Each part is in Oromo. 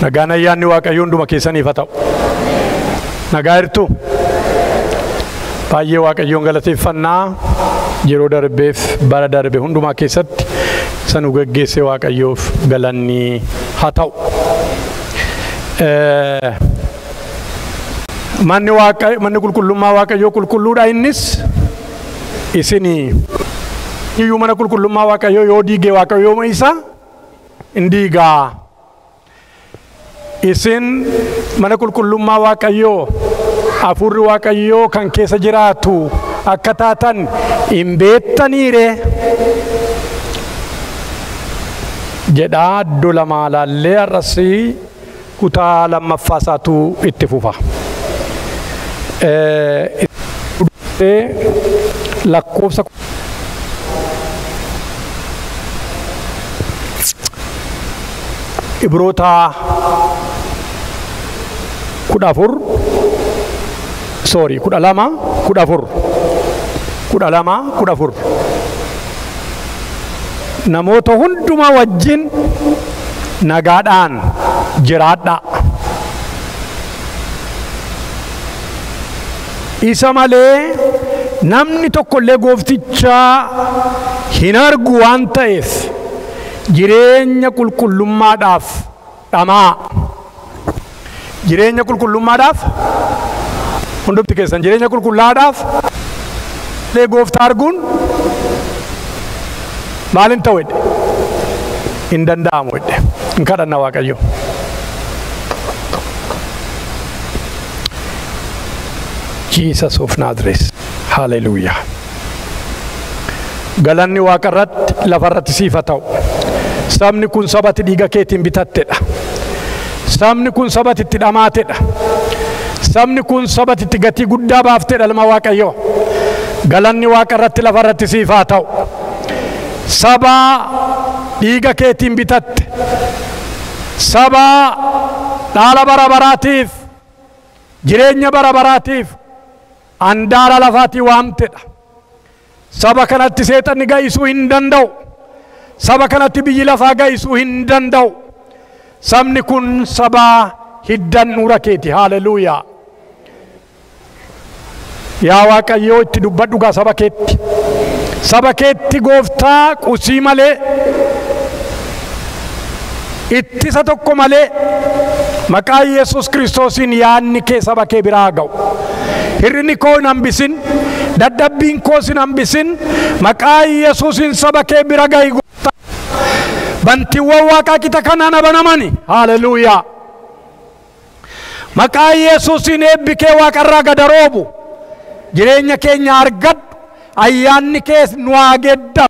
Nagaan ayyaanni Waaqayyoo hunduma keessaniif haa ta'u. Nagaa hirtuu baay'ee Waaqayyoon galateeffannaa yeroo darbeef bara darbe hundumaa keessatti sanu gaggeesse Waaqayyoof galanni haa ta'u. Manni qulqullummaa Waaqayyoo qulqulluudha innis isinii iyyuu mana qulqullummaa Waaqayyoo yoo diige Waaqayyoo isa hin diigaa. Isin mana qulqullummaa Waaqayyoo hafuurri Waaqayyoo kan keessa jiraatu akka taatan hin beektaniire jedhaa iddoo lamaa laallee har'asii kutaa lammaffaasaatu itti fufa. Lakkoofsa Ibroota 12 namoota hundumaa wajjin nagaadhaan jiraadha. Isa malee namni tokkollee goofticha hin argu waan ta'eef jireenya qulqullummaadhaaf dhamaa. Jireenya qulqullummaadhaaf hundumti keessan jireenya qulqullaadhaaf lee gooftaa arguun maalin ta'u jedhe hin danda'amu jedhe hin kadhanna Waaqayyo. Jesus of Nazareth. Hallelujah. Galanni Waaqarratti lafarratti siif haa ta'u. Sabni kun sabati dhiiga keetiin bitattedha. Sabni kun sabati itti dhamaatedha. Sabni kun sabati itti gatii guddaa baaftedha ilma Waaqayyoo. Galanni Waaqarratti lafarratti siif haa ta'u. Saba dhiiga keetiin bitatte. Saba dhaala bara baraatiif jireenya bara baraatiif andaara lafaatii waamtedha. Saba kanatti seexanni ga'isuu hin danda'u. Saba kanatti biyyi lafaa ga'isuu hin danda'u. Sabni kun saba hiddan nuura keeti. Haleluuyaa. Yaa Waaqayyoo itti dubbadhu gaa saba keetti. Saba keetti gooftaa qusii malee ittisa tokko malee maqaa Yesuus Kiristoosiin yaadni kee saba kee biraa ga'u. Hirrini koo hin hambisin, dadhabbiin koos hin hambisin, maqaa Yesuusiin saba kee bira ga'i gooftaa. Bantiiwwan Waaqaa kita kanaan abanamani. Haleluuyaa. Maqaa Yesuusiin eebbi kee Waaqarraa gad roobu. Jireenya keenya argadhu. Ayyaanni kee nu haageddamu.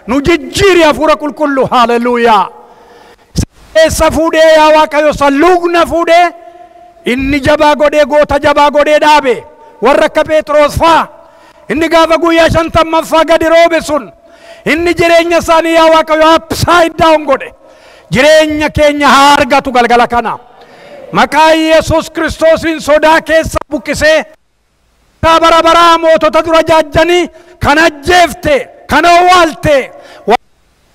Nu jijjiiri hafuura qulqulluu. Haleluuyaa. Eessa fuudhee yaa Waaqayyo salluugna fuudhee inni jabaa godhee goota jabaa godhee dhaabe warra akka Phexros faa inni gaafa guyyaa 50 gadi roobe sun inni jireenya isaanii yaa Waaqayyo upside down godhe. Jireenya keenya haa argatu galgala kana. Maqaa Yesuus Kiristoosiin sodaa keessa buqqisee bara baraa mootota dura jaajjanii kan ajjeefte kan owwaalte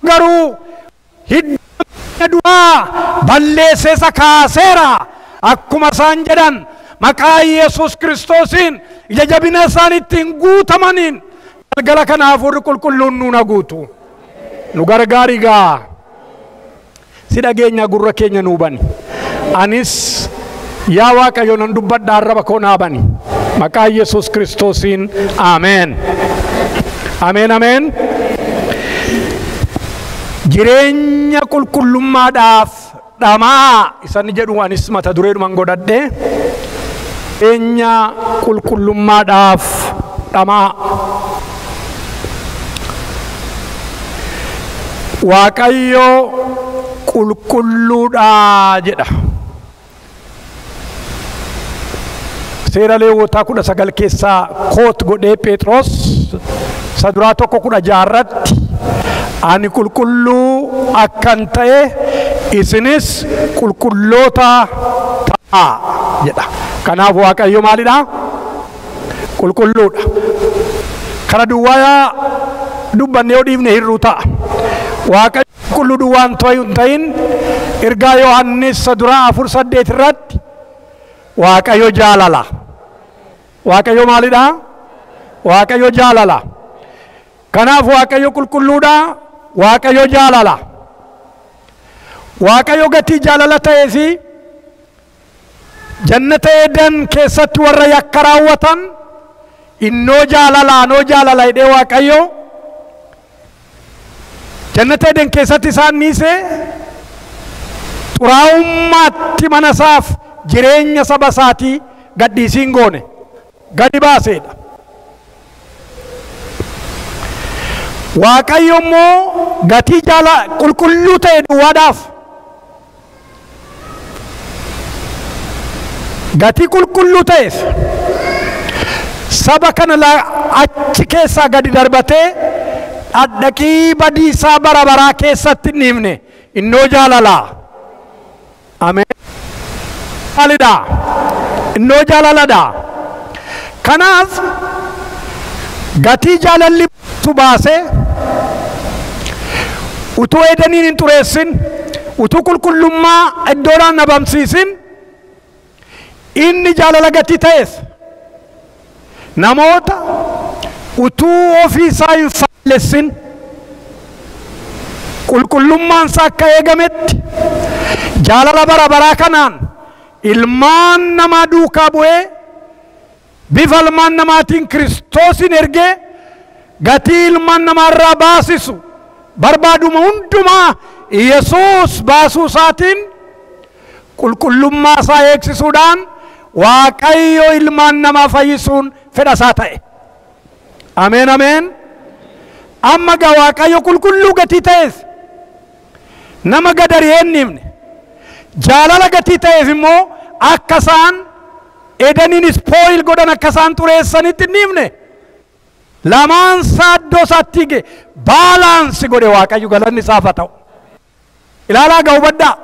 garuu du'aa balleessee isa kaaseera akkuma isaan jedhan maqaa Yesuus Kiristoosiin ija jabina isaaniittiin guutamaniin galgala kana hafuurri qulqulluun nuuna guutu. Nu gargaari gaa si dhageenya gurra keenya nuu bani. Anis yaa Waaqayyo nan dubbadha arraba koo naa bani. Maqaa Yesuus Kiristoosiin ameen. Ameen ameen. Jireenya qulqullummaadhaaf dhamaa isaan jedhu anis mata dureedhumaan godhadhe. Jireenya qulqullummaadhaaf dhamaa. Waaqayyo qulqulluudha jedha. Seera Lewwotaa 19 keessaa koot godhee Phexros saduraa 1:16 ani qulqulluu akkan ta'e isinis qulqulloota ta'a jedha. Kanaaf Waaqayyo maalidha? Qulqulluudha. Kana duwwaa dubbannee yoo dhiifne hir'uu ta'a. Waaqayyo qulqulluu duwwaan ta'in Ergaa Yohaannis duraa 4:8 irratti Waaqayyo jaalala. Waaqayyo maalidha? Waaqayyo jaalala. Kanaaf Waaqayyo qulqulluudha. Waaqayyo jaalala. Waaqayyo gatii jaalala ta'eefi jannata Eden keessatti warra yakka raawwatan innoo jaalala jedhee Waaqayyo jannata Eden keessatti isaan niisee xuraa'ummaatti mana isaaf jireenya saba isaatii gadhiisiin goone gadi baaseedha. Waaqayyo immoo gatii qulqulluu ta'e duwwaadhaaf gatii qulqulluu ta'eef saba kana achi keessaa gadi darbatee dhadhaqii badiisaa bara baraa keessatti hin himne innoo jaalalaa. Ameen. Maalidha? Innoo jaalaladha. Kanaaf gatii jaalalli baasee utuu Edeniin hin xureessin, utuu qulqullummaa iddoodhaan dhabamsiisin, inni jaalala gatii ta'eef namoota utuu ofii isaa hin faallessin qulqullummaan isaa akka eegametti jaalala bara baraa kanaan ilmaan namaa duukaa bu'ee bifa ilmaan namaatiin Kiristoosin ergee gatii ilmaan namaarraa baasisu barbaaduma hundumaa Yesuus baasuu isaatiin qulqullummaa isaa eegsisuudhaan Waaqayyo ilmaan namaa fayyisuun fedha isaa ta'e. Ameen ameen. Amma gaa Waaqayyo qulqulluu gatii ta'eef nama gadaree hin himne jaalala gatii ta'eef immoo akka isaan Edeniin spoil godhan akka isaan xureessanitti hin himne lamaan saaddoo isaatti hige baalaansi godhe Waaqayyo galanni isaaf haa ta'u. Ilaalaa gaa hubadhaa.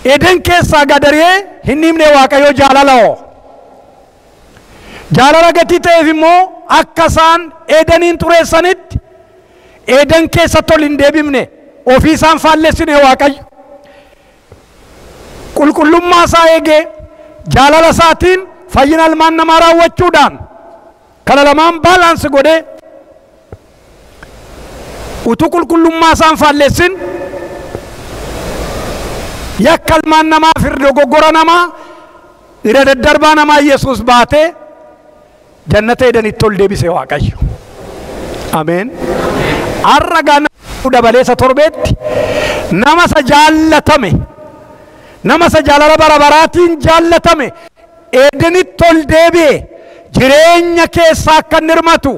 Eden keessaa gadaree hin himne Waaqayyo jaalala'oo. Jaalala gatii ta'eef immoo akka isaan Edeniin xureessanitti Eden keessatti ol hin deebifne ofii isaan faallessine Waaqayyo. Qulqullummaa isaa eegee jaalala isaatiin fayyina ilmaan namaa raawwachuudhaan kana lamaan baalaansi godhee utuu qulqullummaa isaan faallessin yakka ilmaan namaa fi dogoggora namaa irra daddarbaa namaa Yesuus baatee jannata Edenitti ol deebise Waaqayyo. Ameen. Har'a gaa dabaleessa torbeetti nama isa jaallatame nama isa jaalala bara baraatiin jaallatame Edenitti ol deebi'e jireenya keessaa akka inni hirmatu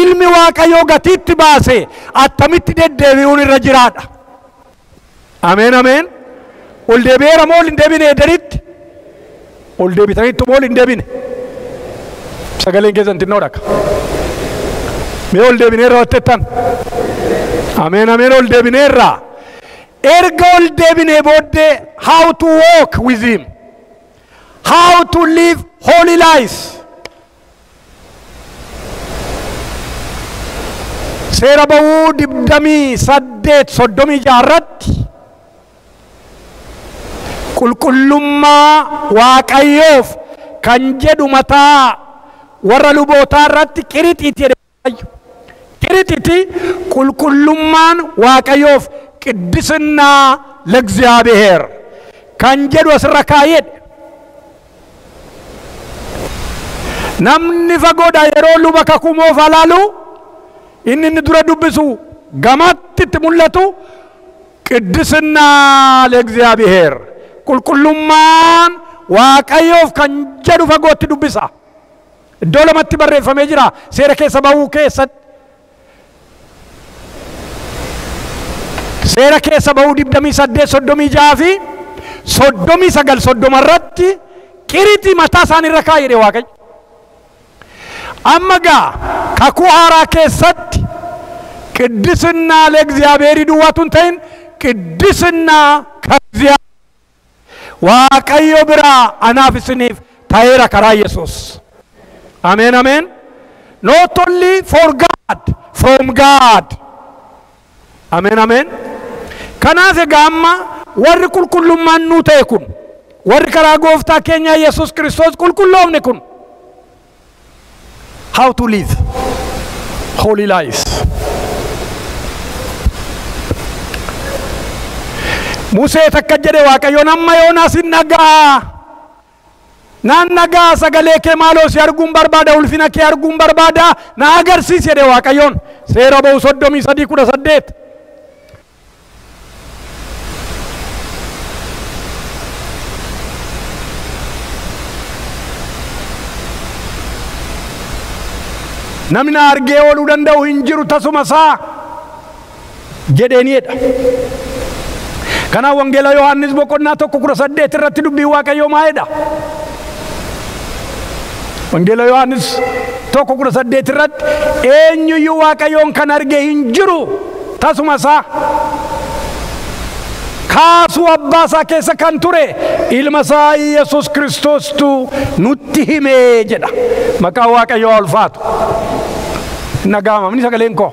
ilmi Waaqayyoo gatiitti baase attamitti deddeebi'uun irra jiraadha. Ameen ameen. Ol deebi'eera moo ol hin deebine Edenitti? Ol deebitanitti moo ol hin deebine? Sagaleen keessan xinnoo dhaqa. Mee ol deebineerra wattettan? Ameen ameen ol deebineerra. Erga ol deebinee booddee how to walk with him, how to live holy life. Seera ba'uu 28:36 irratti qulqullummaa Waaqayyoof kan jedhu mataa warra lubootaa irratti qirixiiti jedhe. qirixiiti qulqullummaan Waaqayyoof ቅድስና ለእግዚአብሔር kan jedhu asirra kaayedhe. Namni fagoodha yeroo luba kakumoof alaalu inni dura dubbisu gamatti itti mul'atu ቅድስና ለእግዚአብሔር qulqullummaan Waaqayyoof kan jedhu fagootti dubbisa. Iddoo lamatti barreeffamee jira seera keessa ba'uu keessatti. Seera keessa ba'uu 28:36 fi 39:30 irratti qirixii mataa isaaniirra kaayedhe Waaqayyo. Amma gaa kakuu haaraa keessatti ቅድስና ለእግዚአብሔር duwwaatuun ta'in ቅድስና ከእግዚአብሔር Waaqayyo biraa anaaf isiniif ta'eera karaa Yesuus. Amen amen. Not only for God, from God. Amen amen. Kanaaf egaa amma warri qulqullummaan nuu ta'e kun warri karaa gooftaa keenya Yesuus Kiristoos qulqulloofne kun how to live holy life. Musee takka jedhe Waaqayyoon amma Yoonaas hin nagaa naan nagaa sagalee kee maaloo si arguun barbaada ulfina kee arguun barbaada na agarsiisi jedhe Waaqayyoon. Seera Ba'uu 33:18. namni na argee ooluu danda'u hin jiru tasuma isaa jedheeniidha. Kana wangeela Yohaannis boqonnaa 1:18 irratti dubbii Waaqayyoo maa'edha. Wangeela Yohaannis 1:18 irratti eenyuyyuu Waaqayyoon kan argee hin jiru tasuma isaa kaasuu abbaa isaa keessa kan ture ilma isaa Yesuus Kiristoostu nutti himee jedha. Maqaa Waaqayyoo ulfaatu. Nagaamamni sagaleen koo.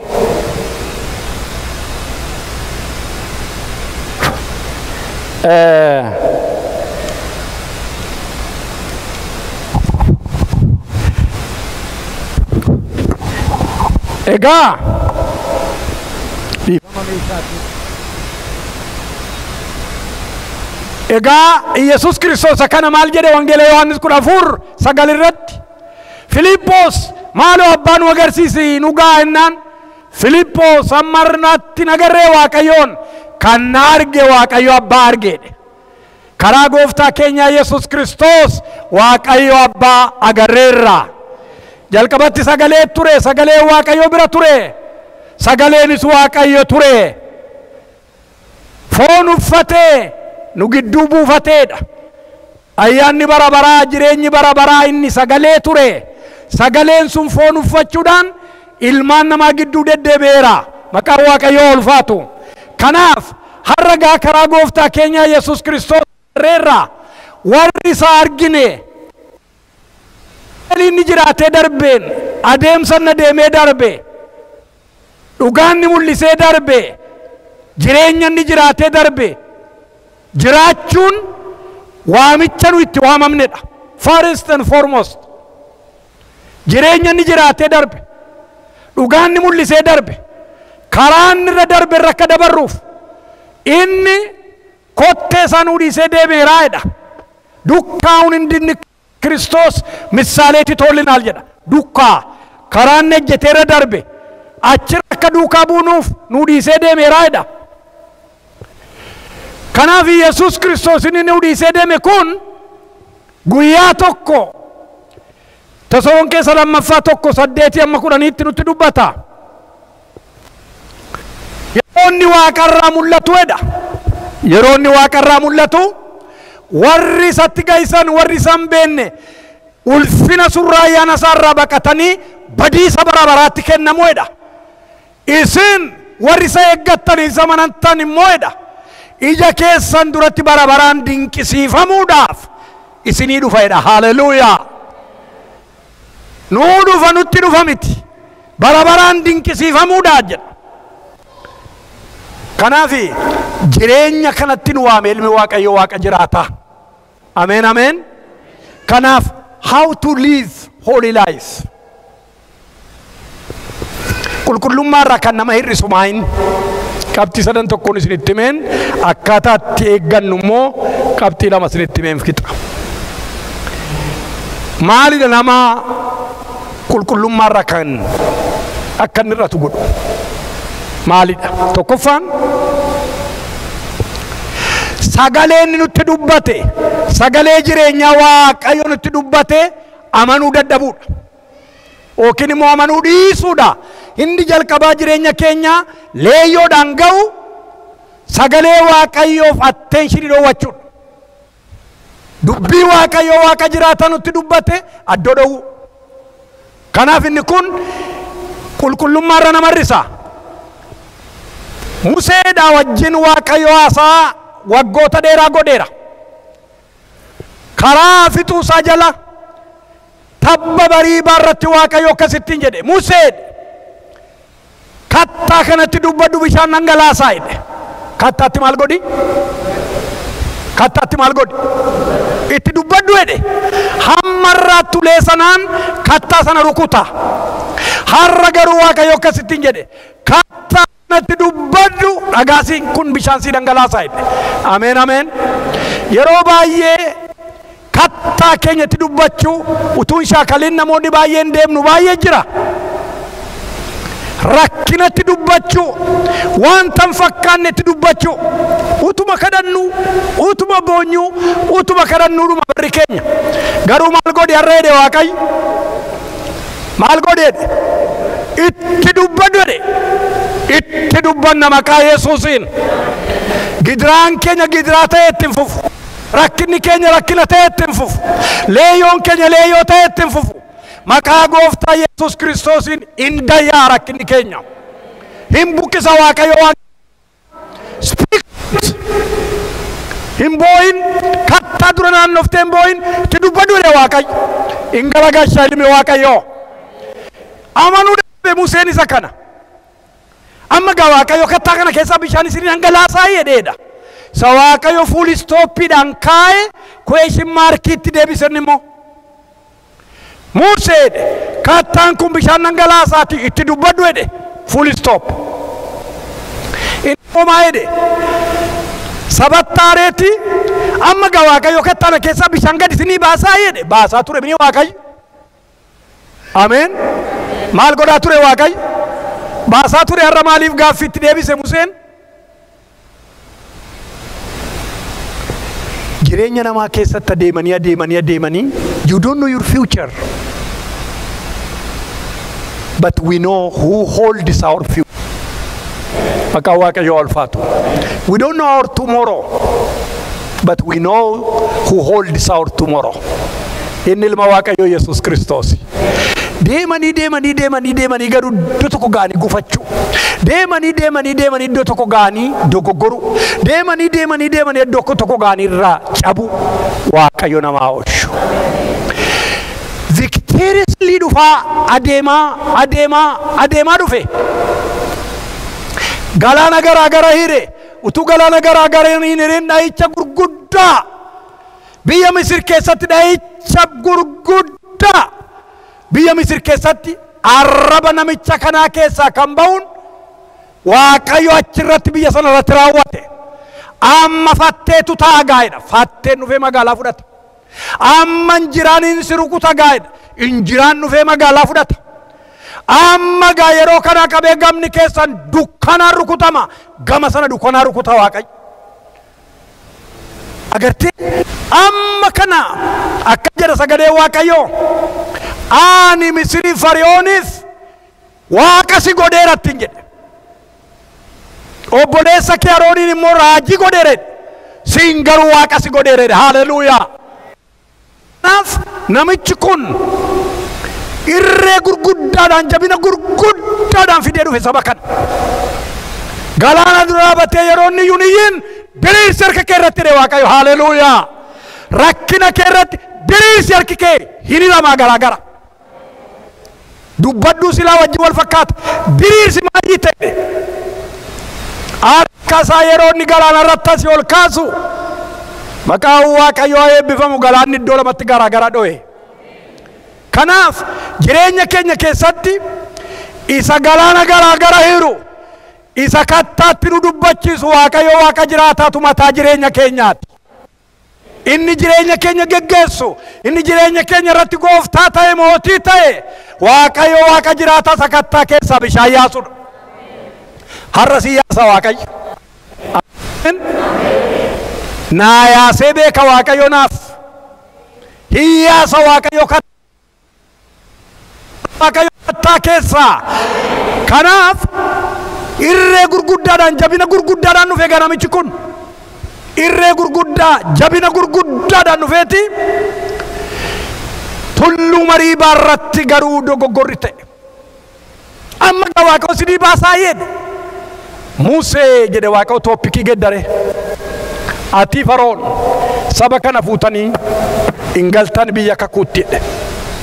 Egaa Yesuus Kiristoos akkana maal jedhe wangeela Yohaannis 14:9 irratti Filiiphoos maaloo abbaan nu agarsiisi nu gaa jennaan Filiiphoos ammarnaatti nagarree Waaqayyoon kan na arge Waaqayyo abbaa argeedhe. Karaa gooftaa keenya Yesuus Kiristoos Waaqayyo abbaa agarreerra. Jalqabatti sagalee ture sagalee Waaqayyo bira ture sagaleenis Waaqayyo ture foon uffatee nu gidduu buufateedha. Ayyaanni bara baraa jireenyi bara baraa inni sagalee ture sagaleen sun foon uffachuudhaan ilmaan namaa gidduu deddeebi'eera. Maqaa Waaqayyoo ulfaatu. Kanaaf har'a gaa karaa gooftaa keenya Yesuus Kiristoos reerra warri isaa argine inni jiraatee darbeen adeemsa na deemee darbe dhugaan ni mul'isee darbe jireenya ni jiraatee darbe jiraachuun waamicha nu itti waamamnedha. First and foremost jireenya ni jiraatee darbe dhugaan ni mul'isee darbe karaan irra darbe rakka dabarruuf inni kottee isaa nuu dhiisee deemeeraadha. Dukkaa'uun inni Kiristoos misaaleetti tollinal jedha. Dukkaa karaan ejjeteera darbe achi akka duukaa buunuuf nuu dhiisee deemeeraadha. Kanaaf Yesuus Kiristoos inni nuu dhiisee deeme kun guyyaa tokko Tasaloniqee 2:8-10 nutti dubbata. Yeroonni Waaqarraa mul'atuudha. Yeroonni Waaqarraa mul'atu warri isatti gaysan warri isaan beenne ulfina surraa ayyaana isaarraa baqatanii badiisa bara baraatti kennamuudha. Isin warri isa eeggattan isa amantan immoodha. Ija keessan duratti bara baraan dinqisiifamuudhaaf isinii dhufeedha. Haleluuyaa. Nuu dhufa nutti dhufa miti. Bara baraan dinqisiifamuudhaaf jedha. Kanaafi jireenya kanatti nu waame ilmi Waaqayyo Waaqa jiraata. Amen amen. Kanaaf how to live holy life. Qulqullummaa irraa kan nama hir'isu maayin qabxii 3 tokkoon isinitti himeen akkaataa itti eeggannu immoo qabxii 2 isinitti himeen fixa. Maalidha nama qulqullummaa irraa kan akka inni irratti godhu? Maalidha? Tokkoffaan sagaleen nutti dubbate sagalee jireenyaa Waaqayyo nutti dubbate amanuu dadhabuudha yookiin immoo amanuu dhiisuudha. Hindi jalqabaa jireenya keenya leeyyoodhaan ga'u sagalee Waaqayyoof attention dhoowwachuudha. Dubbii Waaqayyoo Waaqa jiraata nutti dubbate addoo dhowwu. Kanaaf inni kun qulqullummaa irra nama hir'isa. Museedhaa wajjin Waaqayyo haasaa waggoota dheeraa godheera. Karaa fixuusaa jala tabba Mariibaa irratti Waaqayyo akkasittiin jedhe Musee kattaa kanatti dubbadhu bishaan dhangalaasaa jedhe. kattaatti maal godhi? Kattaatti maal godhi? Itti dubbadhu jedhe. Hammarraatti ulee sanaan kattaa sana rukuta. Har'a garuu Waaqayyo akkasittiin jedhe. Kattaa sanatti dubbadhu dhagaasiin kun bishaan si dhangalaasaa jedhe. Ameen ameen. Yeroo baay'ee kattaa keenyatti dubbachuu utuun shaakaliin namoonni baay'een deemnu baay'ee jira. Rakkinatti dubbachuu, wanta hin fakkaannetti dubbachuu, utuma kadhannu, utuma boonyuu, utuma kadhannuudhuma barri keenya. Garuu maal godhe har'a jedhe Waaqayyo? Maal godhe jedhe? Itti dubbadhu jedhe. Itti dubbanna maqaa Yesuusiin. Gidiraan keenya gidiraa ta'e itti hin fufu. Rakkinni keenya rakkina ta'e itti hin fufu. Leeyyoon keenya leeyyoo ta'e itti hin fufu. Maqaa Gooftaa Yesuus Kiristoosiin hin dayyaa rakkinni keenya. Hin buqqisa Waaqayyo waan. Speak. Hin boo'in kattaa dura naannoftee hin boo'in itti dubbadhu jedhe Waaqayyo. Hin garagalcha ilmi Waaqayyoo. Amanuu dhabe Museen isa kana. Amma gaa Waaqayyo kattaa kana keessaa bishaan isin dhangalaasaa jedheedha. Sa Waaqayyo fuul istooppiidhaan kaa'e question markiitti deebisan immoo. Museen kattaan kun bishaan dhangalaasaati itti dubbadhu jedhe full stop. Inni homaa jedhe sabattaareeti amma gaa Waaqayyo kattaana keessaa bishaan gadi isinii baasaa jedhe baasaa ture bini Waaqayyo. Ameen. Maal godhaa ture Waaqayyo? Baasaa ture. Har'a maaliif gaaffiitti deebise Museen? Jireenya namaa keessatti adeemanii you don't know your future, but we know who holds our future. Maqaa Waaqayyoo ulfaatu. We don't know our tomorrow, but we know who holds our tomorrow. Inni ilma Waaqayyoo Yesuus Kiristoos. Deemanii garuu iddoo tokko gaanii gufachuu. Deemanii iddoo tokko gaanii dogoggoruu. Deemanii iddoo tokko gaanii irraa cabu. Waaqayyo namaa oolchu. Victoriously dhufaa adeemaa dhufe. Galaana garaa hire. Utuu galaana garaa hin hireen dha'icha gurguddaa. Biyya Misir keessatti dha'icha gurguddaa. Biyya Misir keessatti arraba namicha kanaa keessaa kan ba'uun Waaqayyo achirratti biyya sana irratti raawwate. Amma fatteetu ta'a gaa'edha. Fatteen dhufee magaalaa fudhata. Amma injiraan insi rukuta gaa'edha. Injiraan dhufee magaalaa fudhata. Amma gaa yeroo kana qabee gamni keessan dukkanaan rukutama. Gama sana dukkanaan rukuta Waaqayyo. Agartee amma kana akka jedha sagalee Waaqayyoo. Ani Misiri Fariyooniif Waaqa si godheeratti hin jedhe. Obboleessa kee Arooniin immoo raajii godheere. Siin garuu Waaqa si godheeredha. Haleluuyaa. Kanaaf namichi kun irree gurguddaadhaan jabina gurguddaadhaan fidee dhufe saba kana. Galaana dura dhaabatee yeroo inni yuuniyyiin diriirsi harka kee irratti hidhe Waaqayyo. Haleluuyaa. Rakkina kee irratti diriirsi harki kee hin hidhamaa garaagara. Dubbaddu silaa wajji wal fakkaata. Diriirsi maayii ta'e. Harkasaa yeroo inni galaana irratti asii ol kaasu maqaan Waaqayyoo eebbifamu galaanni iddoo lamatti garaagara dho'e. Kanaaf jireenya keenya keessatti isa galaana garaagara hiru isa kattaatti nu dubbachiisu Waaqayyoo Waaqa jiraataatu mataa jireenya keenyaati. Inni jireenya keenya geggeessu, inni jireenya keenya irratti gooftaa ta'e mootii ta'e Waaqayyo Waaqa jiraataa sakattaa keessaa bishaan yaasudha. Har'a si yaasa Waaqayyo. Naa yaasee beeka Waaqayyo naaf. Hin yaasa Waaqayyo kattaa keessaa. Kanaaf irree gurguddaadhaan jabina gurguddaadhaan dhufe namichi kun. Irree gurguddaa jabina gurguddaadhaan dhufeeti. Tulluu Mariibaa irratti garuu dogoggorri ta'e. Amma gaa Waaqayyo sidii baasaa jedhe. Musee jedhe Waaqayyo tooppikii geddare. Ati Faroon saba kana fuutanii hin galtan biyya kakuutti jedhe.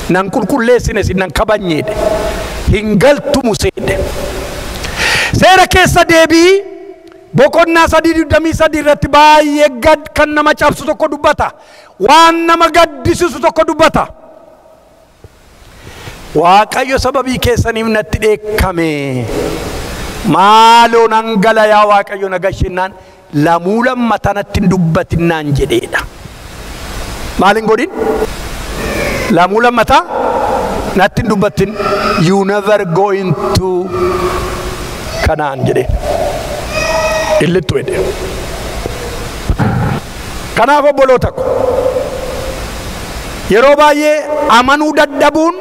Nan qulqulleessine si nan kabanye jedhe. Hin galtu Musee jedhe. Seera keessa deebii boqonnaa 3:23 irratti baay'ee gad kan nama cabsu tokko dubbata. Waan nama gaddisiisu tokko dubbata. Waaqayyo sababii keessaniif natti dheekkame. Maaloo nan gala yaa Waaqayyo na gashinnaan lamuu lammata natti hin dubbatinnaan jedheedha. Maalin godhin? Lamuu lammata natti hin dubbatin. You never go into Kanaan jedhe. Illittu jedhe. Kanaaf obboloota ko yeroo baay'ee amanuu dadhabuun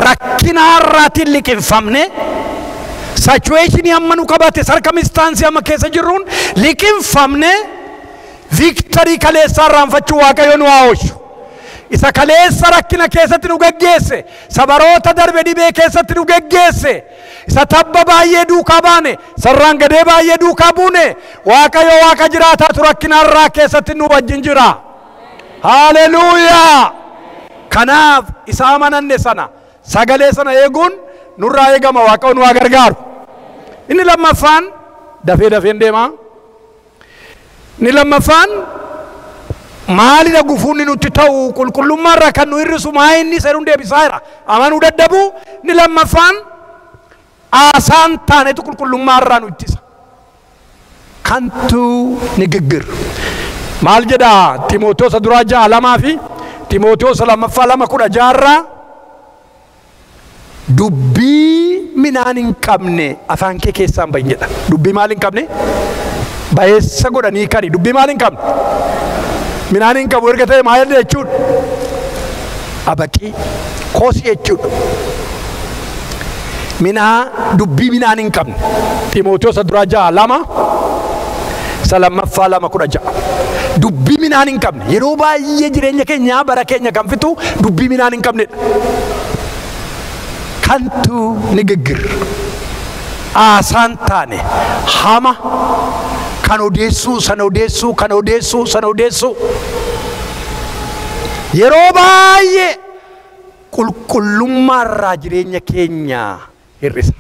rakkina har'aatiin liqinfamne situation amanuu qabate circumstance amma keessa jirruun liqinfamne victory kaleessa raanfachuu Waaqayyo nu haawushu. Isa kaleessa rakkina keessatti nu geggeesse, sabaroota darbe dhibee keessatti nu geggeesse, isa tabba baay'ee duukaa baane, sarraan gadee baay'ee duukaa buune, Waaqayyo Waaqa jiraataa tu rakkina har'aa keessatti nu wajjin jira. Haleluuyaa! Kanaaf isa amananne sana sagalee sana eeguun nurraa eegama. Waaqayyo nu haa gargaaru. Inni lammaffaan dafee deema. Inni lammaffaan maalidha gufuunni nutti ta'u qulqullummaarraa kan nu hir'isu maa inni seeruun deebisaa jira. Amanuu dadhabuu. Inni lammaffaan aasaan taanetu qulqullummaarraa nu ittisa. Kantu nigiggir. Maal jedha Timootewoos duraa 6:2 fi Timootewoos 2:16 dubbii minaan hin qabne afaan kee keessaan bahin jedha. Dubbii maal hin qabne? Bayeessa godhanii kani. Dubbii maal hin qabne? Minaan hin qabu erga ta'e maal jechuudha? Abaqii koosii jechuudha. Minaa dubbii minaan hin qabne. Timootewoos duraa 6:2 2:16 dubbii minaan hin qabne. Yeroo baay'ee jireenya keenya bara keenya kan fitu dubbii minaan hin qabnedha. Kantu nigiggir. Aasaan taane hama kan odeessuu sana odeessuu yeroo baay'ee qulqullummaarraa jireenya keenya hir'isa.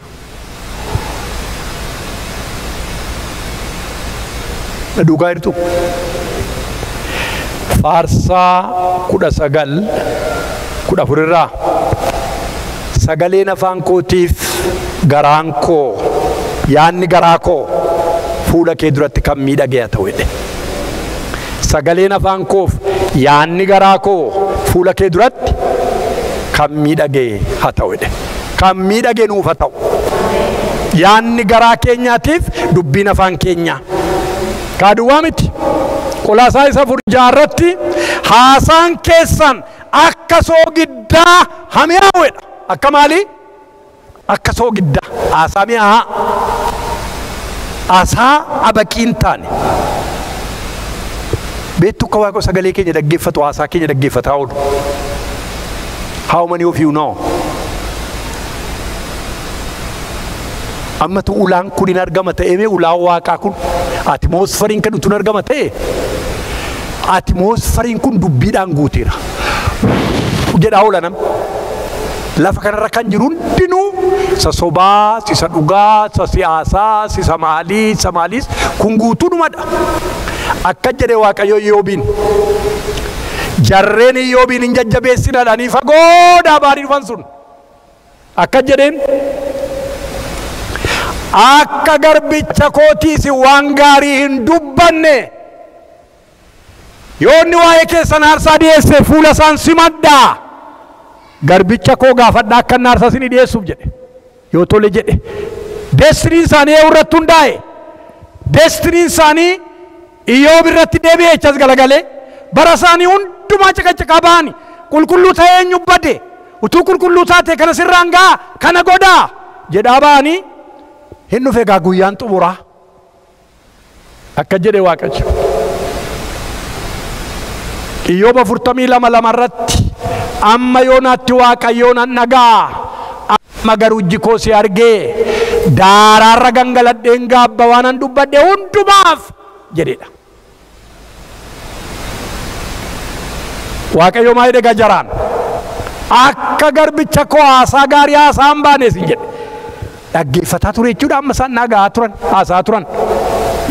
Dhugaa jirtu Faarsaa 19:14 irraa sagaleen afaan kootiif garaan koo yaanni garaa koo fuula kee duratti kan miidhagee ta'u jedhe. Sagaleen afaan koof yaanni garaa koo fuula kee duratti kan miidhagee haa ta'u jedhe. Kan miidhagee nuuf haa ta'u. Yaanni garaa keenyaatiif dubbiin afaan keenyaa. Kaaduwaa miti. Qolaasaa isa 4:6 haasaan keessan akka soogiddaa hami'aawedha. Akka maali? Akka soogiddaa. Haasaa mi'aa. Haasaa abaqiin taane. Beektu akka Waaqayyo sagalee keenya dhaggeeffatu haasaa keenya dhaggeeffataa oolu. How many of you know? Amma tu ulaan kun hin argama ta'e mee ulaan Waaqaa kun atmosferiin kan utun argama ta'e atmosferiin kun dubbiidhaan guuteera. Jedhaa oola nam. Lafa kanarra kan jiru hundinuu isa sobaa, isa dhugaa, isa siyaasaa, isa maaliis kun guutuudhumadha. Akka jedhe Waaqayyo Iyyoobiin jarreen Iyyoobiin hin jajjabeessinadhaanii fagoodhaa baarii dhufan sun akka jedheen akka garbicha kootiis waan gaarii hin dubbanne yoonni waa'ee keessan aarsaa dhiyeesse fuula isaan simadhaa garbicha koo gaafadhaa akka inni aarsaa isin dhiyeessuuf jedhe. Yoo tole jedhe destiniin isaanii irratti hundaa'e destiniin isaanii Iyyoob irratti deebi'ee achas galagalee bara isaanii hundumaa caqacaqaa ba'anii qulqulluu ta'ee eenyu bade utuu qulqulluu taate kana sirraan ga'a kana godhaa jedhaa ba'anii hin dhufe egaa guyyaan xumuraa akka jedhe Waaqayyo. Iyyoob 42:2 irratti amma yoonaatti Waaqayyoon an dhagaa amma garuu ijji koo si argee daaraarra gangaladheen gaabba waan an dubbadhe hundumaaf jedheedha. Waaqayyo maa jedhe gajaraan akka garbicha koo haasaa gaarii haasaa hin baane sin jedhe. Dhaggeeffataa ture jechuudha amma isaan nagaa turan haasaa turan.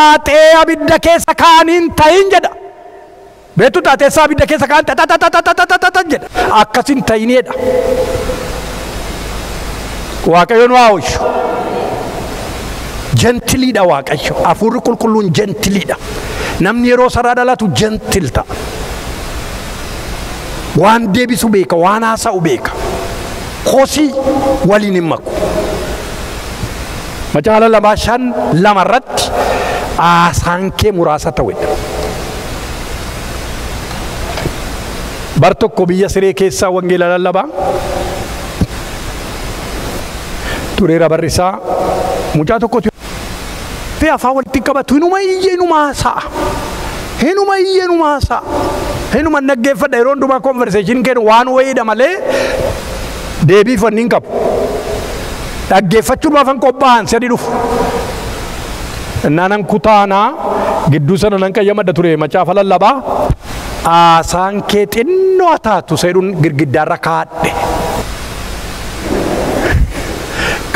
taatee abidda keessa kaaniin ta'in jedha. Beektu taateessaa abidda keessa kaan jedha. Akkasin ta'ineedha. Waaqayyo nu haa oolchu. Jentiliidha Waaqayyo. Hafuurri qulqulluun jentiliidha. Namni yeroo sarara dhalatu jentil ta'a. Waan deebisu beeka, waan haasa'u beeka. Kosii waliin hin maku. Macaafa 2:5 irratti haasaan kee muraasa ta'edha. Bar tokko biyya siree keessaa wangeela lallabaa tureera barrisaa mucaa tokkotu afaan walitti qabatu hinuma iyyee numa haasa'a. Hinuma dhaggeeffadha yeroo hundumaa konverseeshinii kennu waan wayiidha malee deebii fanniin qabu. Dhaggeeffachuun afaan qophaa'an sadi dhufu. Naanan kutaanaa gidduu sana nan qayyamadha ture macaafa lallabaa. Haasaan kee xinnoo taatu seeduun girgiddaarra kaadhe.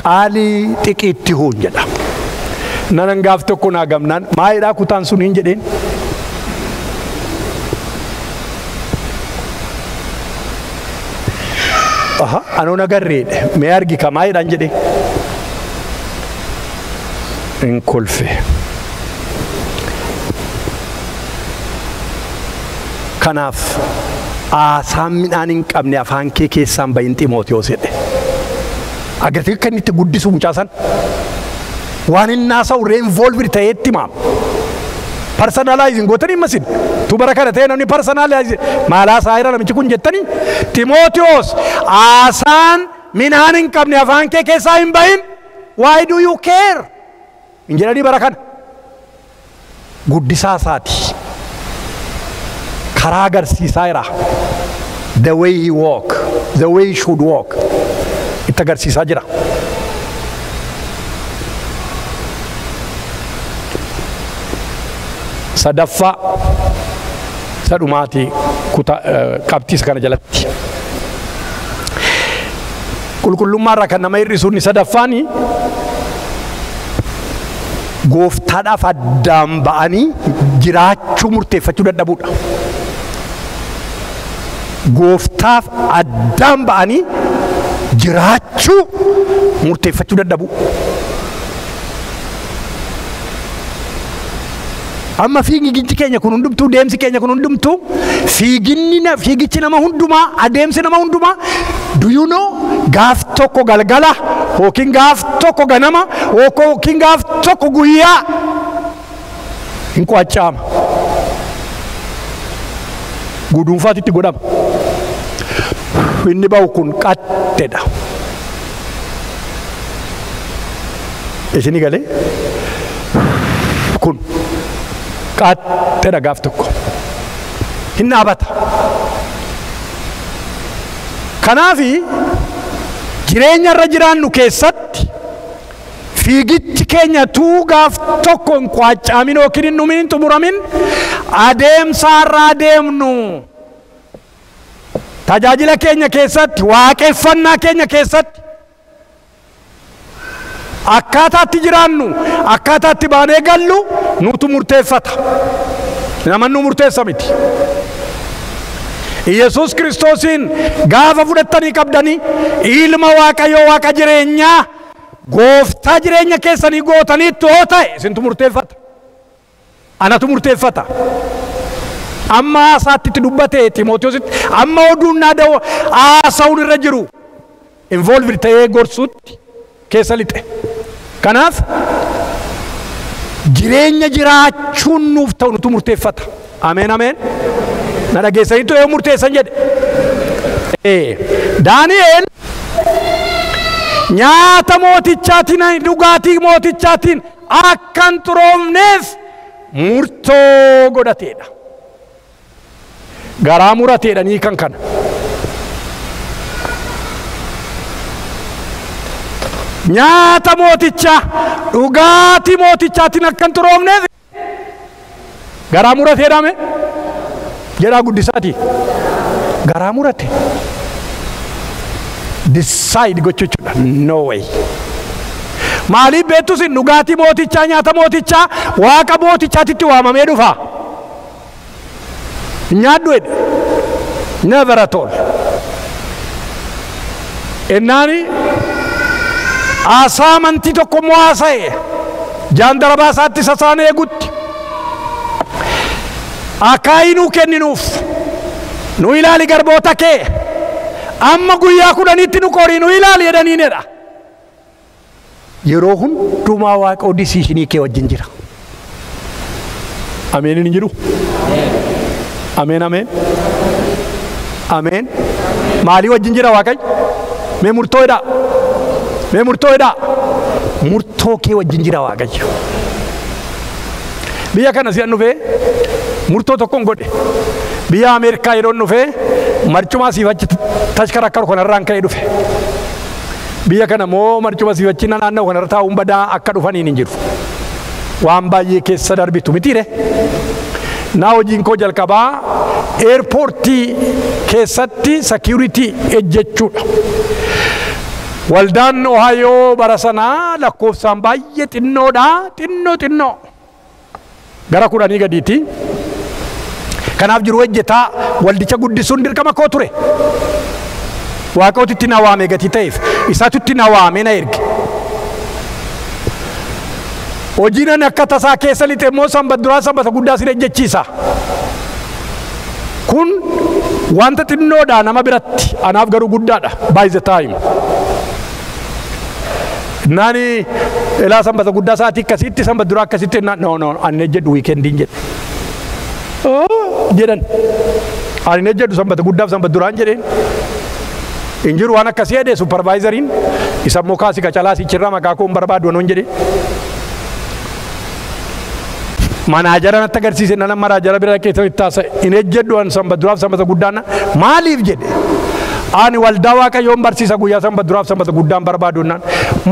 Qaalii xiqiitti huun jedha. Nanan gaaf tokko naa gamnaan maayidhaa kutaan sun hin jedheen. Anoon agarreedhe mee argi ka maayidhaan jedhee. Hin kolfe. Kanaaf haasaan midhaan hin qabne afaan kee keessaan bahin Ximootiyoos jedhe. Agartee akka inni itti guddisu mucaasan waan inni haasa'u reinvolved ta'eetti maam. Personalizing gootanii masin tu bara kana ta'e namni personalize maalaa saayira namichi kun jettanii Ximootiyoos haasaan midhaan hin qabne afaan kee keessaa hin bahin. Why do you care? Hin jedhanii bara kana guddisaa isaati. Karaa agarsiisaa jira. The way he walk, the way he should walk. Itti agarsiisaa jira. Sadaffaa sadhumaati qabxiisa kana jalatti. Qulqullummaa irraa kan nama hir'isu inni sadaffaani gooftaadhaaf addaan ba'anii jiraachuu murteeffachuu dadhabuudha. gooftaaf addaan ba'anii jiraachuu murteeffachuu dadhabu. Amma fiigichi keenya kun hundumtuu, deemsi keenya kun hundumtuu, fiigichi nama hundumaa, adeemsi nama hundumaa, do you know, gaaf tokko galgala yookiin gaaf tokko ganama yookiin gaaf tokko guyyaa hin qo'achaama. Guduunfaatitti godhama. Inni ba'u kun qaxxedha. Isinii galee kun qaxxedha gaaf tokko hin dhaabata. Kanaafi jireenya irra jiraannu keessatti fiigichi keenya tuu gaaf tokko hin qo'achaamin yookiin hin dhumin, hin xumuramin, adeemsaarraa deemnu. Tajaajila keenya keessatti, waaqeffannaa keenya keessatti akkaataatti jiraannu, akkaataatti baanee gallu nutu murteeffata. Nama nu murteessa miti. Yesus Kiristoosin gaafa fudhattanii qabdanii ilma Waaqayyoo, Waaqa jireenyaa, gooftaa jireenya keessanii gootaniitti yoo ta'e isintu murteeffata. Anatu murteeffata. Amma haasaatti dubbate Timootewositti, amma oduun naada'u haasa'uun irra jiru involved ta'ee gorsuutti keessa lixe. Kanaaf jireenya jiraachuun nuuf ta'u nutu murteeffata. Ameen ameen. Na dhageessaniitu yoo murteessan jedhe. Daani'eel nyaata mootichaatiin, dhugaatii mootichaatiin akka hin xuroofneef murtoo godhateedha. Garaa murateedha ni kan kana. Nyaata mootichaa, dhugaatii mootichaatiin akka hin xuroofneef garaa murateedha mee? Jedhaa guddisaati. Garaa murate. Decide gochuudha. No way. Maaliif beektus dhugaatii mootichaa, nyaata mootichaa, waaqa mootichaatitti waamamee dhufa. Nyaadhu jedhe. Never at all. Ennaani haasaa amantii tokko immoo haasa'e jaandarabaa isaatti sasaanee eegutti akaayinuu kenninuuf nu ilaali garboota kee amma guyyaa 10 nu qorii nu ilaali jedhaniinedha. Yeroo hundumaa waaqa decisionii kee wajjin jira. Ameen hin jiru? Ameen ameen. Ameen. Maalii wajjin jira Waaqayyo? Mee murtoo'edha. Mee murtoo'edha. Murtoo kee wajjin jira Waaqayyo. Biyya kana si'an dhufee murtoo tokkoon godhe. Biyya Ameerikaa yeroo dhufee marcuma siifachi tashkarakkaru kanarraan ka'ee dhufe. Biyya kana moo marcuma siifachi naannoo kanarra taa'uun badaa akka dhufaniin hin jiru. Waan baay'ee keessa darbitu mitiire. Naa hojiin koo jalqabaa airportii keessatti security ejjechuudha. Waldaan Ohayoo bara sanaa lakkoofsaan baay'ee xinnoodha. Xinnoo. Gara 10 gadiiti. Kanaaf jiru hojjetaa waldicha guddisuun dirqama koo ture. Waaqootitti na waame gatii ta'eef isaatutti na waame na erge. Hojiin akka tasaa keessa lixe immoo sanbata guddaa si ejjechiisa. Kun wanta xinnoodha nama biratti, anaaf garuu guddaadha by the time. Nani ilaa sanbata guddaa sa'aatii akkasitti sanbata duraa akkasitti no ani jedhu weekendiin jedhe. Jedhan ani jedhu sanbata guddaaf sanbata duraan jedheen. Injiru waan akkasii jedhe supervisoriin isa immoo kaasii qacalaa sichirraa maqaa koo hin barbaadu waan jedhe. Manaajara natti agarsiise nama manaajara bira keessatti taasise inni jedhu an sanbata duraaf sanbata guddaan maaliif jedhe. Ani waldaa Waaqayyoon barsiisa guyyaa sanbata duraaf sanbata guddaan barbaadu naan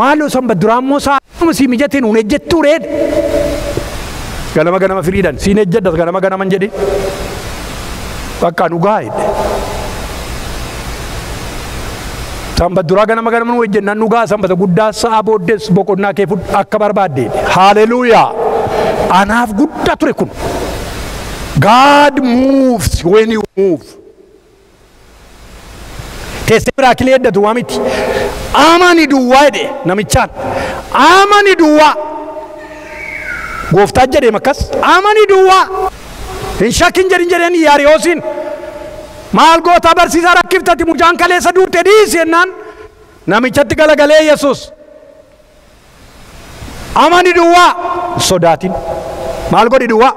maaloo sanbata duraan moo sa'a si mijateen un ejjettuu reed. Ganama firiidhan siin ejjeddas ganama jedhe. Bakka dhugaa jedhe. Sanbata duraa ganama nu ejjennaan dhugaa sanbata guddaa sa'a booddees boqonnaa kee akka barbaadde. Hallelujah. Anaaf guddaa ture kun. God moves when you move. teessee miraakilii heddatu waa miti. Amani duwwaa jedhe namichaan. Amani duwwaa. Gooftaa jedhee makkas. Amani duwwaa. Hin shakkin jedhin Yaariyoosiin. Maal goota barsiisaa rakkiftati mucaan kaleessa duute dhiisi jennaan namichatti galagalee Yesuus. Amani duwwaa sodaatin. Maal godhi duwwaa?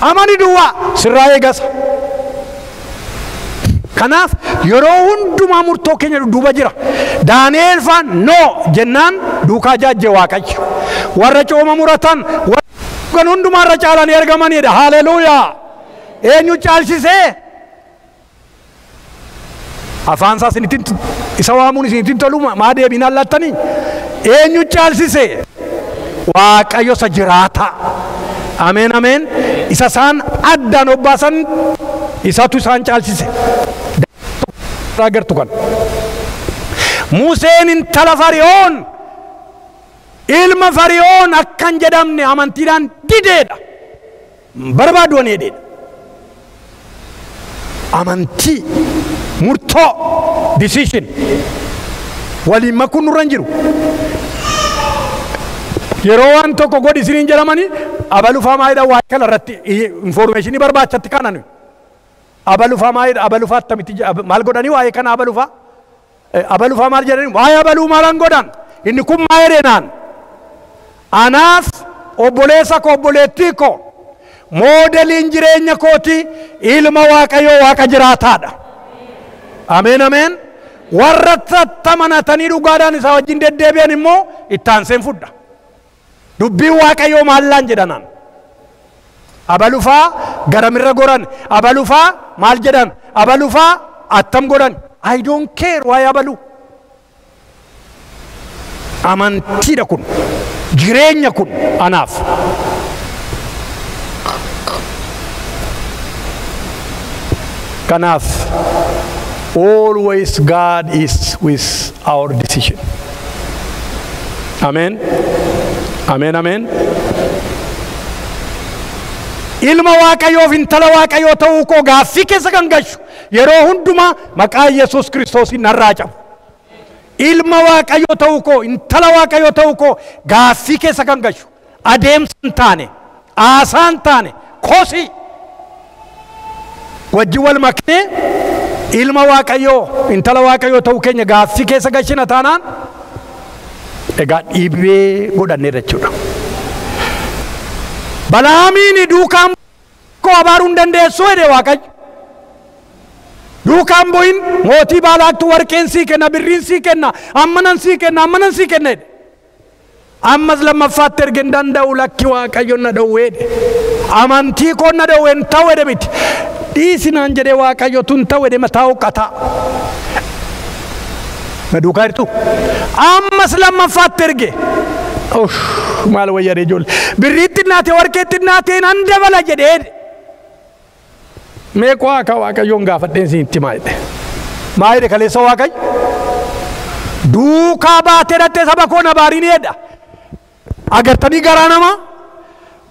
Amani duwwaa sirraa eegasa. Kanaaf yeroo hundumaa murtoo keenya duuba jira. Daani'eel faan no jennaan duukaa jaajje Waaqayyo. Warra cooma muratan kan hundumaarra caalanii argamanidha. Haleluuyaa. Eenyu caalchisee? Afaan isaa isa waamuun isinitti tolu maa deebinaan laattanii? Eenyu caalchisee? Waaqayyo isa jiraata. Ameen ameen. Isa isaan addaan obbaasan isatu isaan caalchise. Agartu kan. Museen intala Fari'oon ilma Fari'oon akkan jedhamne amantiidhaan dideedha. Barbaadu waan hedheedha. Amantii murtoo decision waliin makuun nurra hin jiru. Yeroo waan tokko godhi isiniin jedhamanii abalufaa maayidha waa kana irratti informationii barbaachatti kanan. Abalufaa maayidha abalufaa attamitti maal godhanii waa'ee kana abalufaa maal jedhanii waa'ee abaluu maalan godhan inni kun maayidheenaan anaaf obboleessa koo obboleettii koo moodeliin jireenya kooti ilma Waaqayyoo Waaqa jiraataadha. Ameen ameen. Warra tattamanatanii dhugaadhaan isaa wajjin deddeebi'an immoo ittaanseen fudha. Dubbiin Waaqayyoo maallaan jedhanan. Abalufaa garamirra goran. Abalufaa maal jedhan. Abalufaa attam godhan. I don't care waa'ee abaluu. Amantiidha kun. Jireenya kun anaaf. Kanaaf always God is with our decision. Amen. Amen amen. Ilma Waaqayyoof intala Waaqayyoo ta'uu koo gaaffii keessa kan gashu yeroo hundumaa maqaa Yesuus Kiristoosiin narraa cabu. Ilma Waaqayyoo ta'uu koo intala Waaqayyoo ta'uu koo gaaffii keessa kan gashu adeemsa hin taane aasaa hin taane kosii wajji wal maknee ilma Waaqayyoo intala Waaqayyoo ta'uu keenya gaaffii keessa gashina taanaan egaa dhiibee godhanneerra jechuudha. Balaamiin duukaan koo abaaruu hin dandeessu jedhe Waaqayyo. Duukaan bu'in mootii Baalaaqtu warqeen sii kenna birriin sii kenna ammanan sii kenna jedhe. Ammas lammaffaatti erge hin danda'u lakki Waaqayyo na dhowwee jedhe. Amantii koo na dhowwee hin ta'u jedhe miti. Dhiisinaan jedhee Waaqayyo tun ta'u jedhe mataa huqqataa. Na duukaa jirtu. Ammas lammaffaatti erge. Maal wayyadee ijoollee. Birriitti naate warqeetti naateen an dabala jedhee. Meeqoo akka Waaqayyoon gaafadheen isinitti maa jedhe. Maa jedhe kaleessa Waaqayyo. Duukaa baatee dhattee saba koo na baariin jedha. Agartanii garaa namaa.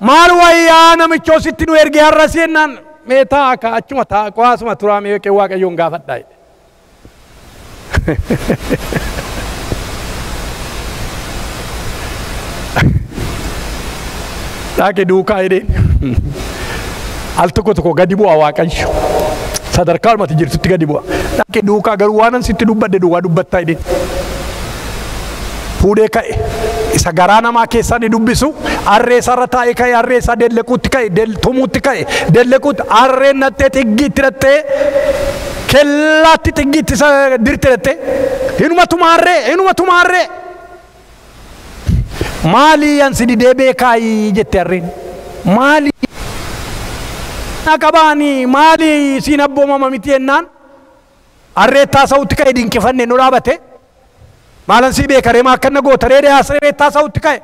Maal wayyaa namichoo sitti nu ergee har'a seennaan. Meetaa akka achuma ta'a qo'aasuma turaa meeqee Waaqayyoon gaafadhaa jedhe. Dhaqe duukaa jedheen. Al tokko gadi bu'a Waaqayyo. Sadarkaa mati jirtutti gadi bu'a. Dhaqe duukaa garuu waan sitti dubbadde duwwaa dubbattaa jedheen. Fuudhee ka'e. Isa garaa namaa keessaa ni dubbisu. Harree sarara taa'ee ka'e harree isaa dellequutti ka'e tumuutti ka'e dellequutti harreen nattee xiggiitti dhattee kellaatti xiggiitti isa dirte dhattee hinuma tumaarree. Maalii yansi didee beekaayi jette harreen. Maalii naqabaanii maalii siin abboomama miti jennaan harree taasa'utti ka'e dinqifanne nu dhaabate. Maalan sii beekaree maa akkanna goota reedee haasree taasa'utti ka'e.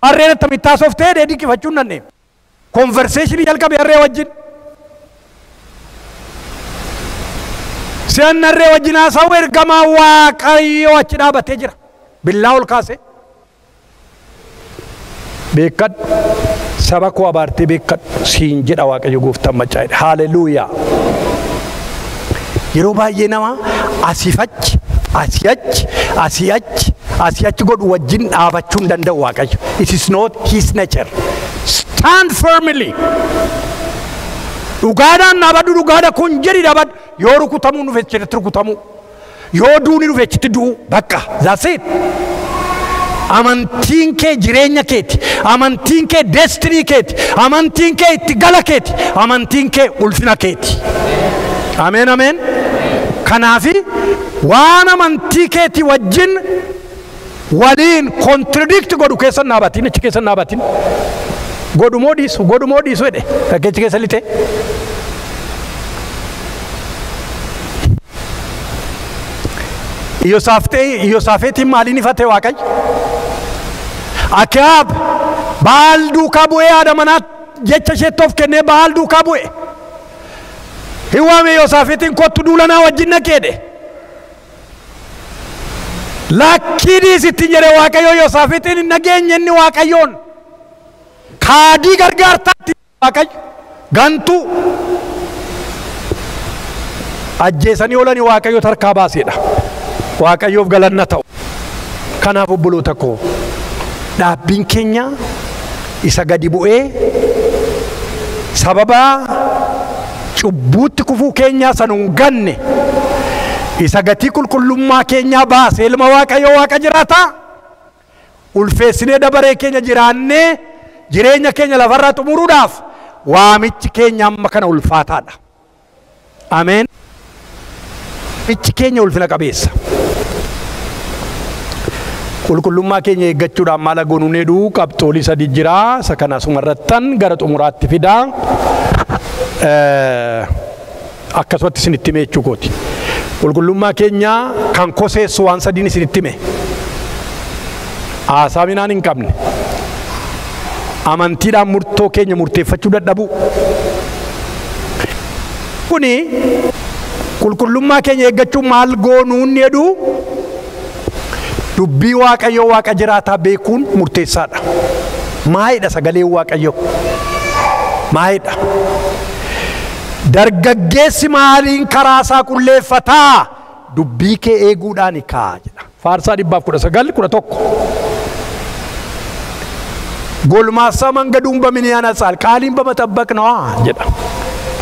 Harreen attamitti taasoftee dee dinqifachuun dandeenya. Konverseeshinii jalqabe harree wajjin. Si'an harree wajjin haasa'u ergamaa Waaqayyoo achi dhaabatee jira. Billaa ol kaase. Beekadhu saba koo abaartee beekadhu siin jedha Waaqayyo gooftaan machaa'edha. Haleluuyaa. yeroo baay'ee nama asifachi asiyachi godhu wajjin dhaabachuu hin danda'u Waaqayyo. It is not his nature. Stand firmly. Dhugaadhaan dhaabadhu, dhugaadha kun jedhi dhaabadhu. Yoo rukutamuu nuuf jechitti rukutamuu, yoo duuni nuuf jechitti du'u bakka. That's it. Amantiin kee jireenya keeti, amantiin kee destiny keeti, amantiin kee itti gala keeti, amantiin kee ulfina keeti. Amen, amen. Kanaafi waan amantii keeti wajjin waliin contradict godhu keessan naabatiin, achi keessan naabatiin. Godhu moodiisu jedhe fakkeechi keessa lite. Iyyosaafeetiin maaliin ifate Waaqayyo? Akaab Baal duukaa bu'ee haadha manaa jecha isheetti of kennee Baal duukaa bu'e. Hin waame Iyyosaafeetiin kottu duulanaa wajjin naqeedhe. Lakkiidhiis ittiin jedhe Waaqayyo Iyyosaafeetiin hin nageenye inni Waaqayyoon. Kaadii gargaartaatti Waaqayyo gantuu ajjeesanii oolanii Waaqayyo tarkaa baaseedha. Waaqayyoof galanna ta'u. Kanaaf obboloota koo dhaabbiin keenya isa gadi bu'ee sababa cubbuutti kufuu keenyaa sanuun ganne isa gatii qulqullummaa keenyaa baase ilma Waaqayyoo Waaqa jiraataa ulfeessinee dabaree keenya jiraannee jireenya keenya lafarraa xumuruudhaaf waamichi keenya amma kana ulfaataadha. Ameen. Waamichi keenya ulfina qabeessa. Qulqullummaa keenya eeggachuudhaan maal goonuun heduu qabxoolii sadii jira. Isa kana asumarrattan gara xumuraatti fidaa. Akkasumatti isinitti hime jechuu kooti. Qulqullummaa keenya kan koseessu waan sadiin isinitti hime. Haasaawinaan hin qabne. Amantiidhaan murtoo keenya murteeffachuu dadhabu. Kuni qulqullummaa keenya eeggachuun maal goonuun heduu dubbii Waaqayyoo Waaqa jiraataa beekuun murteessaadha. Maayidha sagalee Waaqayyoo. Maayidha. Dargaggeessi maaliin karaa isaa qulleeffataa dubbii kee eeguudhaan kaa jedha. Faarsaa 119:11. Golmaassa mangaduun baminiyaana saal qaaliin bamatabaqnaa jedha.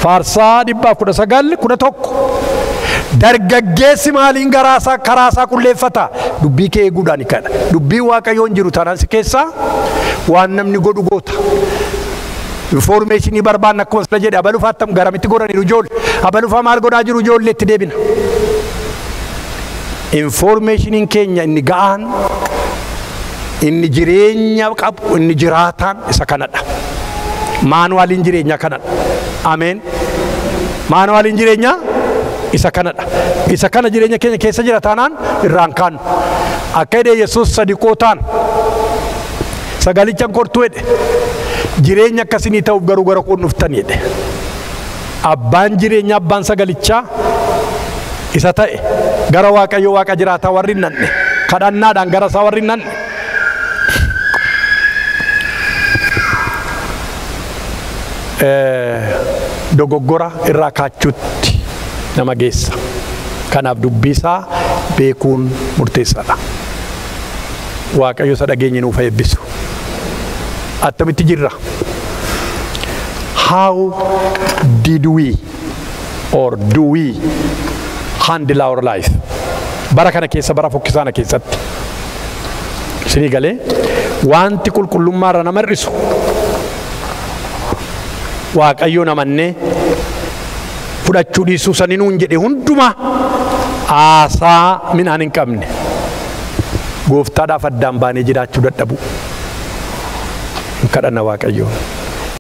Faarsaa 119:11. Dargaggeessi maaliin karaa isaa qulleeffata dubbii kee eeguudhaan kadha. Dubbii Waaqayyoon jiru tanaan si keessaa waan namni godhu goota. Informationii barbaanna akkuma sila jedhe abaluufaa attam garamitti godhaniiru ijoollee abaluufaa maal godhaa jiru ijoollee itti deebina. Informationiin keenya inni ga'aan inni jireenya qabu inni jiraataan isa kanadha. Maanuwaaliin jireenyaa kanadha. Ameen. Maanuwaaliin jireenyaa isa kanadha. Isa kana jireenya keenya keessa jira taanaan irraan kaanu. Akka jedhe Yesuus sadiqootaan sagalichaan kortuu jedhe jireenya akkasinii ta'uuf garuu gara koo dhuftan jedhe. Abbaan jireenya abbaan sagalichaa isa ta'e gara Waaqayyoo Waaqa jiraataa warri hin nanne kadhannaadhaan gara isaa warri hin nanne. Dogoggora irraa kaachuutti nama geessa. Kanaaf dubbii isaa beekuun murteessaadha. Waaqayyo isa dhageenye nuuf eebbisu. Attamitti jirra? How did we or do we handle our life? Bara kana keessa bara fokkisaana keessatti. Isinii galee wanti qulqullummaa irra nama hir'isu Waaqayyoon amannee fudhachuu dhiisuu saninuun jedhe hundumaa aasaa midhaan hin qabne gooftaadhaaf addaan baanee jiraachuu dadhabu. Kadhanna Waaqayyoon.